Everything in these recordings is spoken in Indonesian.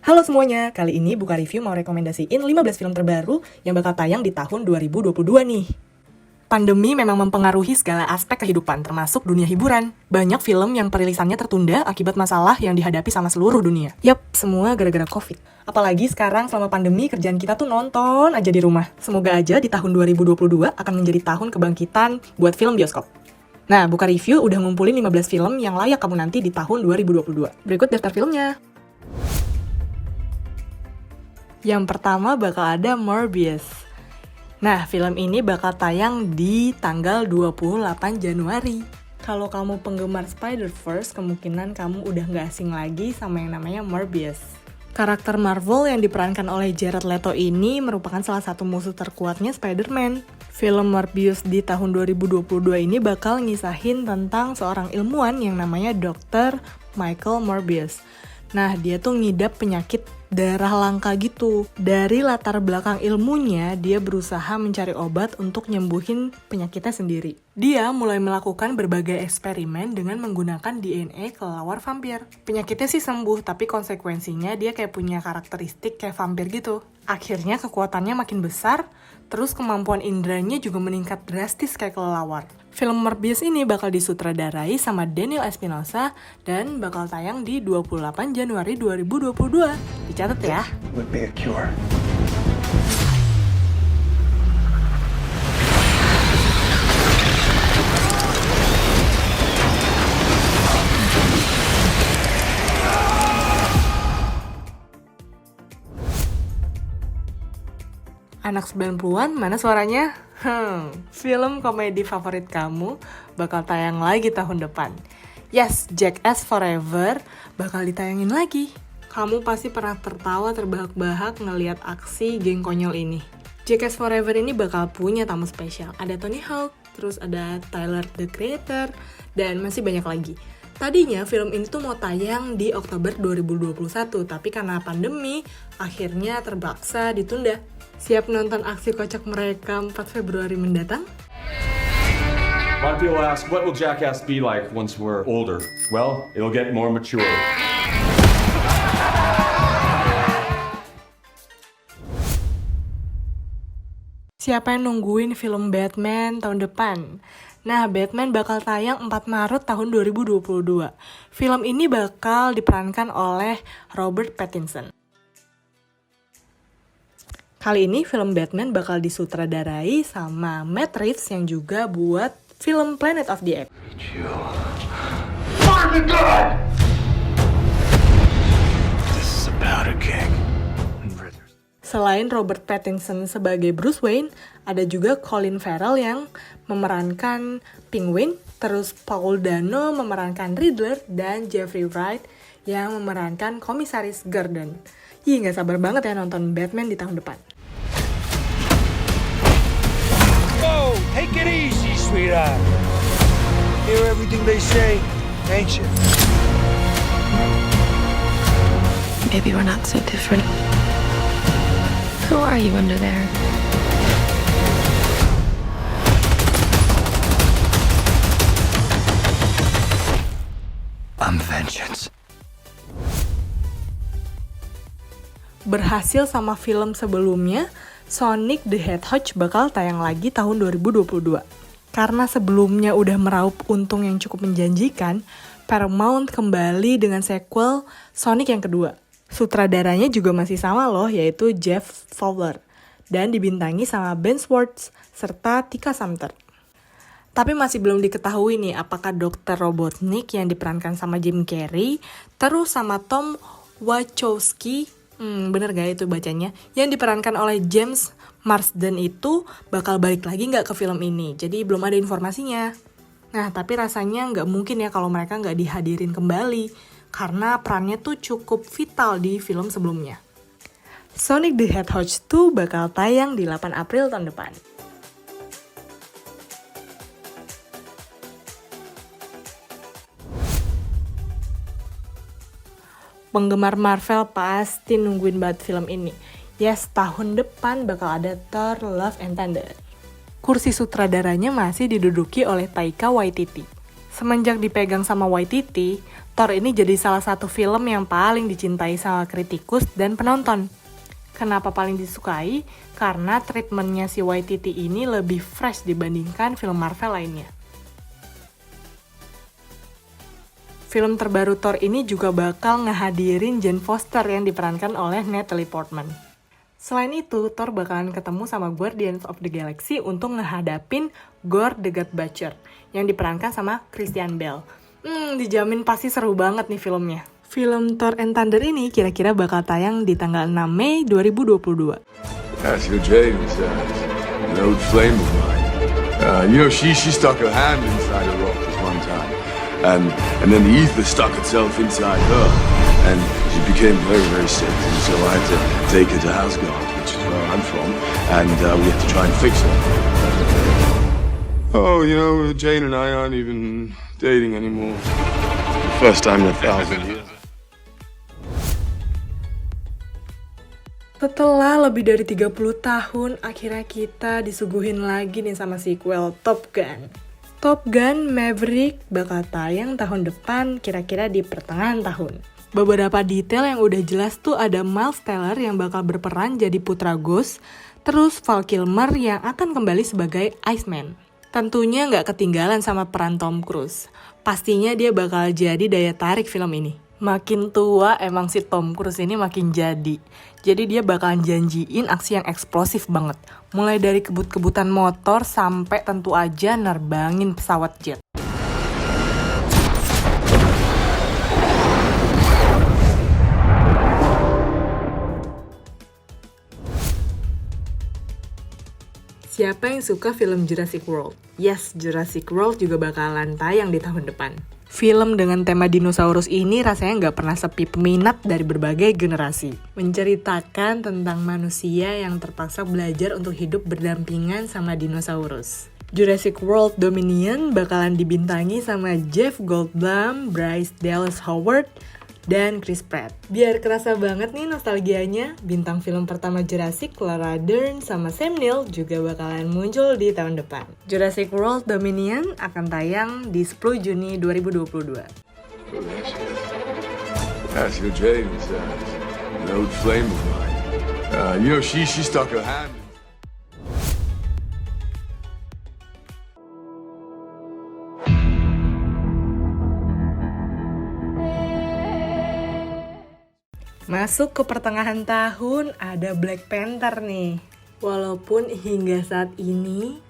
Halo semuanya, kali ini Buka Review mau rekomendasiin 15 film terbaru yang bakal tayang di tahun 2022 nih. Pandemi memang mempengaruhi segala aspek kehidupan, termasuk dunia hiburan. Banyak film yang perilisannya tertunda akibat masalah yang dihadapi sama seluruh dunia. Yap, semua gara-gara COVID. Apalagi sekarang selama pandemi kerjaan kita tuh nonton aja di rumah. Semoga aja di tahun 2022 akan menjadi tahun kebangkitan buat film bioskop. Nah, Buka Review udah ngumpulin 15 film yang layak kamu nanti di tahun 2022. Berikut daftar filmnya. Yang pertama bakal ada Morbius. Nah, film ini bakal tayang di tanggal 28 Januari. Kalau kamu penggemar Spider-Verse, kemungkinan kamu udah gak asing lagi sama yang namanya Morbius. Karakter Marvel yang diperankan oleh Jared Leto ini merupakan salah satu musuh terkuatnya Spider-Man. Film Morbius di tahun 2022 ini bakal ngisahin tentang seorang ilmuwan yang namanya Dr. Michael Morbius. Nah, dia tuh ngidap penyakit darah langka gitu. Dari latar belakang ilmunya, dia berusaha mencari obat untuk nyembuhin penyakitnya sendiri. Dia mulai melakukan berbagai eksperimen dengan menggunakan DNA kelelawar vampir. Penyakitnya sih sembuh, tapi konsekuensinya dia kayak punya karakteristik kayak vampir gitu. Akhirnya kekuatannya makin besar, terus kemampuan indranya juga meningkat drastis kayak kelelawar. Film Morbius ini bakal disutradarai sama Daniel Espinosa dan bakal tayang di 28 Januari 2022. Dicatat ya. Would be a cure. Anak 90-an, mana suaranya? Film komedi favorit kamu bakal tayang lagi tahun depan. Yes, Jackass Forever bakal ditayangin lagi. Kamu pasti pernah tertawa terbahak-bahak ngelihat aksi geng konyol ini. Jackass Forever ini bakal punya tamu spesial. Ada Tony Hawk, terus ada Tyler, the Creator, dan masih banyak lagi. Tadinya film ini tuh mau tayang di Oktober 2021, tapi karena pandemi, akhirnya terpaksa ditunda. Siap nonton aksi kocak mereka 4 Februari mendatang? A lot of people ask, what will Jackass be like once we're older? Well, it'll get more mature. Siapa yang nungguin film Batman tahun depan? Nah, Batman bakal tayang 4 Maret tahun 2022. Film ini bakal diperankan oleh Robert Pattinson. Kali ini film Batman bakal disutradarai sama Matt Reeves yang juga buat film Planet of the Apes. This is about a king. Selain Robert Pattinson sebagai Bruce Wayne, ada juga Colin Farrell yang memerankan Penguin, terus Paul Dano memerankan Riddler, dan Jeffrey Wright yang memerankan Komisaris Gordon. Gak sabar banget ya nonton Batman di tahun depan. Whoa, take it easy, sweetheart. Hear everything they say, ain't you? Maybe we're not so different. Who are you under there? I'm vengeance. Berhasil sama film sebelumnya, Sonic the Hedgehog bakal tayang lagi tahun 2022. Karena sebelumnya udah meraup untung yang cukup menjanjikan, Paramount kembali dengan sequel Sonic yang kedua. Sutradaranya juga masih sama loh, yaitu Jeff Fowler. Dan dibintangi sama Ben Schwartz serta Tika Sumpter. Tapi masih belum diketahui nih apakah Dr. Robotnik yang diperankan sama Jim Carrey, terus sama Tom Wachowski, bener gak itu bacanya, yang diperankan oleh James Marsden itu bakal balik lagi gak ke film ini. Jadi belum ada informasinya. Nah, tapi rasanya gak mungkin ya kalau mereka gak dihadirin kembali, karena perannya tuh cukup vital di film sebelumnya. Sonic the Hedgehog 2 bakal tayang di 8 April tahun depan. Penggemar Marvel pasti nungguin banget film ini. Yes, tahun depan bakal ada Thor Love and Thunder. Kursi sutradaranya masih diduduki oleh Taika Waititi. Semenjak dipegang sama Waititi, Thor ini jadi salah satu film yang paling dicintai sama kritikus dan penonton. Kenapa paling disukai? Karena treatmentnya si Waititi ini lebih fresh dibandingkan film Marvel lainnya. Film terbaru Thor ini juga bakal ngehadirin Jane Foster yang diperankan oleh Natalie Portman. Selain itu, Thor bakalan ketemu sama Guardians of the Galaxy untuk ngehadapin Gore the God Butcher yang diperankan sama Christian Bale. Dijamin pasti seru banget nih filmnya. Film Thor and Thunder ini kira-kira bakal tayang di tanggal 6 Mei 2022. Your Jane was an old flame of mine. She stuck her hand inside a rock this one time. And then the ether stuck itself inside her, and she became very, very sick. And so I had to take her to Asgard, which is where I'm from, and we had to try and fix her. Oh, Jane and I aren't even dating anymore. The first time in 1,000 years. Setelah lebih dari 30 tahun, akhirnya kita disuguhin lagi nih sama sequel Top Gun. Top Gun Maverick bakal tayang tahun depan, kira-kira di pertengahan tahun. Beberapa detail yang udah jelas tuh ada Miles Teller yang bakal berperan jadi putra Ghost, terus Val Kilmer yang akan kembali sebagai Iceman. Tentunya nggak ketinggalan sama peran Tom Cruise. Pastinya dia bakal jadi daya tarik film ini. Makin tua emang si Tom Cruise ini makin jadi. Jadi dia bakalan janjiin aksi yang eksplosif banget. Mulai dari kebut-kebutan motor sampai tentu aja nerbangin pesawat jet. Siapa yang suka film Jurassic World? Yes, Jurassic World juga bakalan tayang di tahun depan. Film dengan tema dinosaurus ini rasanya nggak pernah sepi peminat dari berbagai generasi. Menceritakan tentang manusia yang terpaksa belajar untuk hidup berdampingan sama dinosaurus. Jurassic World Dominion bakalan dibintangi sama Jeff Goldblum, Bryce Dallas Howard, dan Chris Pratt. Biar kerasa banget nih nostalgianya, bintang film pertama Jurassic, Laura Dern sama Sam Neill juga bakalan muncul di tahun depan. Jurassic World Dominion akan tayang di 10 Juni 2022. Your Jane was an old flame of mine. She stuck her hand. Masuk ke pertengahan tahun, ada Black Panther nih. Walaupun hingga saat ini,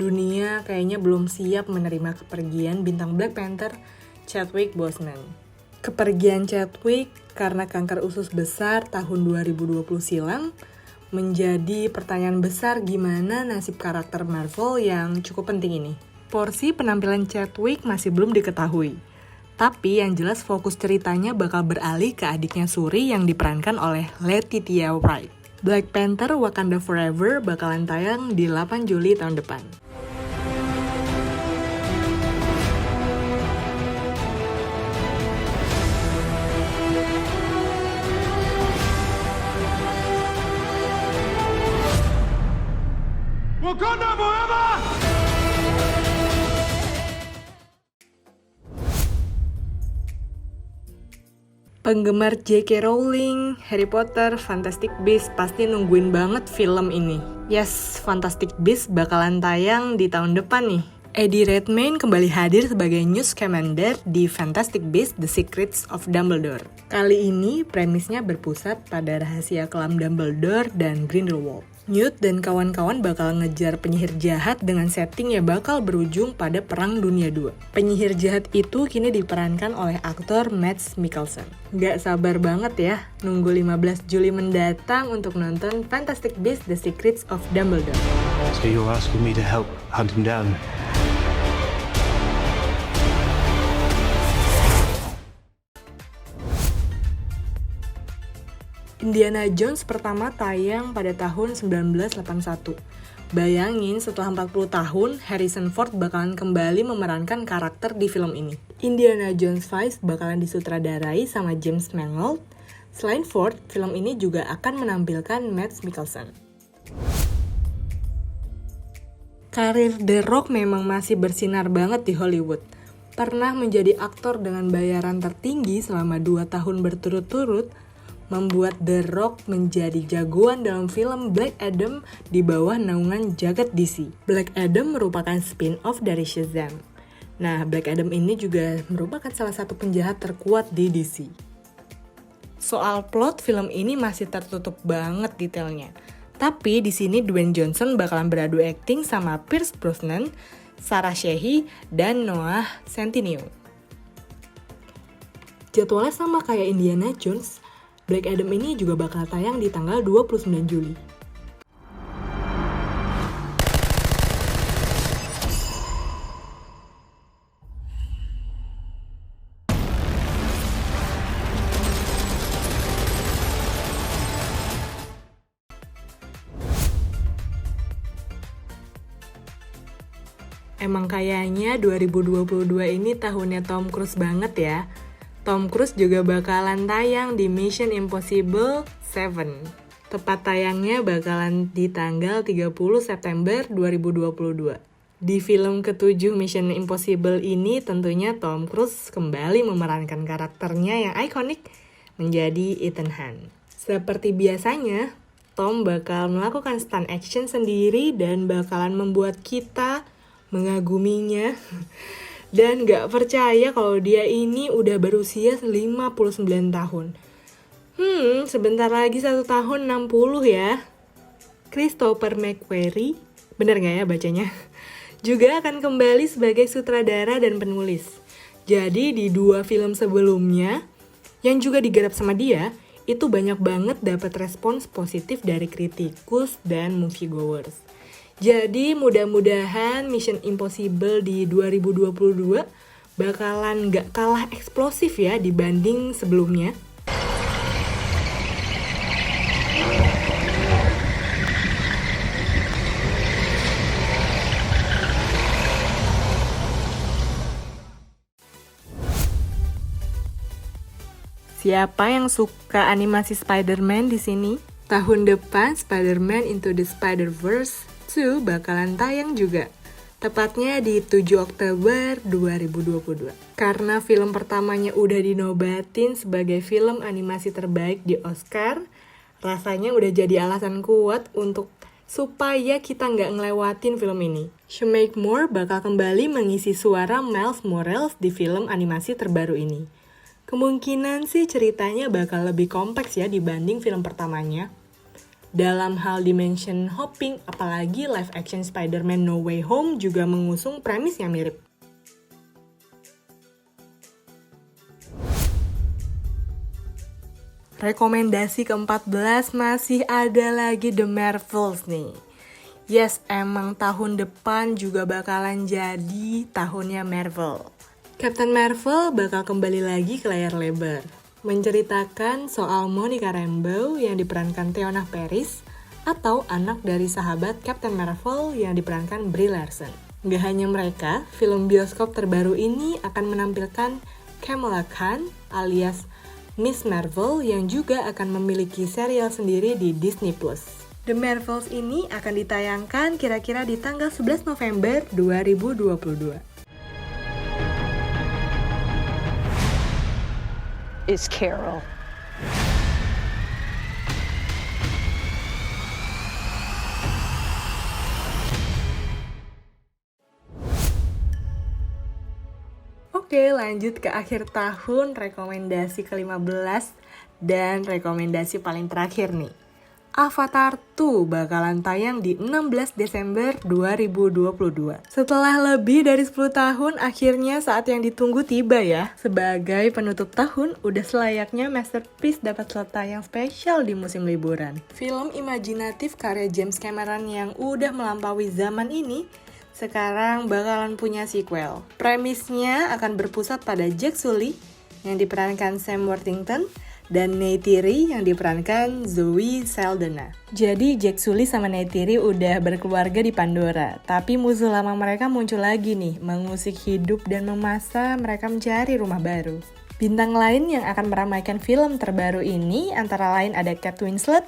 dunia kayaknya belum siap menerima kepergian bintang Black Panther, Chadwick Boseman. Kepergian Chadwick karena kanker usus besar tahun 2020 silam, menjadi pertanyaan besar gimana nasib karakter Marvel yang cukup penting ini. Porsi penampilan Chadwick masih belum diketahui. Tapi yang jelas fokus ceritanya bakal beralih ke adiknya Shuri yang diperankan oleh Letitia Wright. Black Panther Wakanda Forever bakalan tayang di 8 Juli tahun depan. Wakanda forever! Penggemar J.K. Rowling, Harry Potter, Fantastic Beasts pasti nungguin banget film ini. Yes, Fantastic Beasts bakalan tayang di tahun depan nih. Eddie Redmayne kembali hadir sebagai Newt Scamander di Fantastic Beasts: The Secrets of Dumbledore. Kali ini premisnya berpusat pada rahasia kelam Dumbledore dan Grindelwald. Newt dan kawan-kawan bakal ngejar penyihir jahat dengan setting yang bakal berujung pada Perang Dunia II. Penyihir jahat itu kini diperankan oleh aktor Mads Mikkelsen. Gak sabar banget ya, nunggu 15 Juli mendatang untuk nonton Fantastic Beasts: The Secrets of Dumbledore. So you're asking me to help hunt him down? Indiana Jones pertama tayang pada tahun 1981. Bayangin setelah 40 tahun, Harrison Ford bakalan kembali memerankan karakter di film ini. Indiana Jones 5 bakalan disutradarai sama James Mangold. Selain Ford, film ini juga akan menampilkan Mads Mikkelsen. Karir The Rock memang masih bersinar banget di Hollywood. pernah menjadi aktor dengan bayaran tertinggi selama 2 tahun berturut-turut, membuat The Rock menjadi jagoan dalam film Black Adam di bawah naungan jagat DC. Black Adam merupakan spin-off dari Shazam. Nah, Black Adam ini juga merupakan salah satu penjahat terkuat di DC. Soal plot, film ini masih tertutup banget detailnya. Tapi di sini Dwayne Johnson bakalan beradu akting sama Pierce Brosnan, Sarah Shehi, dan Noah Centineo. Jadwalnya sama kayak Indiana Jones, Black Adam ini juga bakal tayang di tanggal 29 Juli. Emang kayaknya 2022 ini tahunnya Tom Cruise banget ya. Tom Cruise juga bakalan tayang di Mission Impossible 7. Tepat tayangnya bakalan di tanggal 30 September 2022. Di film ke-7 Mission Impossible ini tentunya Tom Cruise kembali memerankan karakternya yang ikonik menjadi Ethan Hunt. Seperti biasanya, Tom bakal melakukan stunt action sendiri dan bakalan membuat kita mengaguminya dan gak percaya kalau dia ini udah berusia 59 tahun. Sebentar lagi 1 tahun 60 ya. Christopher McQuarrie, bener gak ya bacanya? Juga akan kembali sebagai sutradara dan penulis. Jadi di 2 film sebelumnya yang juga digarap sama dia, itu banyak banget dapat respons positif dari kritikus dan moviegoers. Jadi mudah-mudahan Mission Impossible di 2022 bakalan gak kalah eksplosif ya dibanding sebelumnya. Siapa yang suka animasi Spider-Man di sini? Tahun depan Spider-Man Into the Spider-Verse 2 bakalan tayang juga, tepatnya di 7 Oktober 2022. Karena film pertamanya udah dinobatin sebagai film animasi terbaik di Oscar, rasanya udah jadi alasan kuat untuk supaya kita nggak ngelewatin film ini. Shameik Moore bakal kembali mengisi suara Miles Morales di film animasi terbaru ini. Kemungkinan sih ceritanya bakal lebih kompleks ya dibanding film pertamanya. Dalam hal dimension hopping, apalagi live action Spider-Man No Way Home juga mengusung premis yang mirip. Rekomendasi ke-14 masih ada lagi The Marvels nih. Yes, emang tahun depan juga bakalan jadi tahunnya Marvel. Captain Marvel bakal kembali lagi ke layar lebar, menceritakan soal Monica Rambeau yang diperankan Teyonah Parris atau anak dari sahabat Captain Marvel yang diperankan Brie Larson. Gak hanya mereka, film bioskop terbaru ini akan menampilkan Kamala Khan alias Miss Marvel yang juga akan memiliki serial sendiri di Disney+. The Marvels ini akan ditayangkan kira-kira di tanggal 11 November 2022. Is Carol. Oke, lanjut ke akhir tahun, rekomendasi ke-15 dan rekomendasi paling terakhir nih. Avatar 2 bakalan tayang di 16 Desember 2022. Setelah lebih dari 10 tahun, akhirnya saat yang ditunggu tiba ya. Sebagai penutup tahun, udah selayaknya Masterpiece dapat slot tayang spesial di musim liburan. Film imajinatif karya James Cameron yang udah melampaui zaman ini, sekarang bakalan punya sequel. Premisnya akan berpusat pada Jack Sully yang diperankan Sam Worthington, dan Neytiri yang diperankan Zoe Saldana. Jadi Jack Sully sama Neytiri udah berkeluarga di Pandora, tapi musuh lama mereka muncul lagi nih, mengusik hidup dan memaksa mereka mencari rumah baru. Bintang lain yang akan meramaikan film terbaru ini antara lain ada Kate Winslet,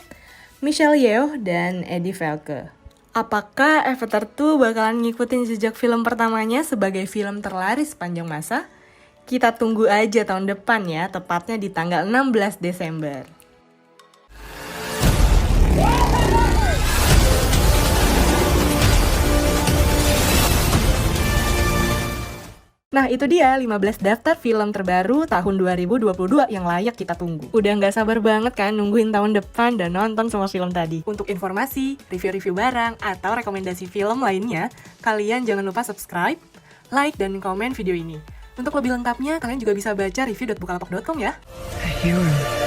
Michelle Yeoh, dan Eddie Falco. Apakah Avatar 2 bakalan ngikutin jejak film pertamanya sebagai film terlaris sepanjang masa? Kita tunggu aja tahun depan ya, tepatnya di tanggal 16 Desember. Nah itu dia 15 daftar film terbaru tahun 2022 yang layak kita tunggu. Udah nggak sabar banget kan nungguin tahun depan dan nonton semua film tadi. Untuk informasi, review-review barang, atau rekomendasi film lainnya, kalian jangan lupa subscribe, like, dan komen video ini. Untuk lebih lengkapnya, kalian juga bisa baca review.bukalapak.com ya. A hero.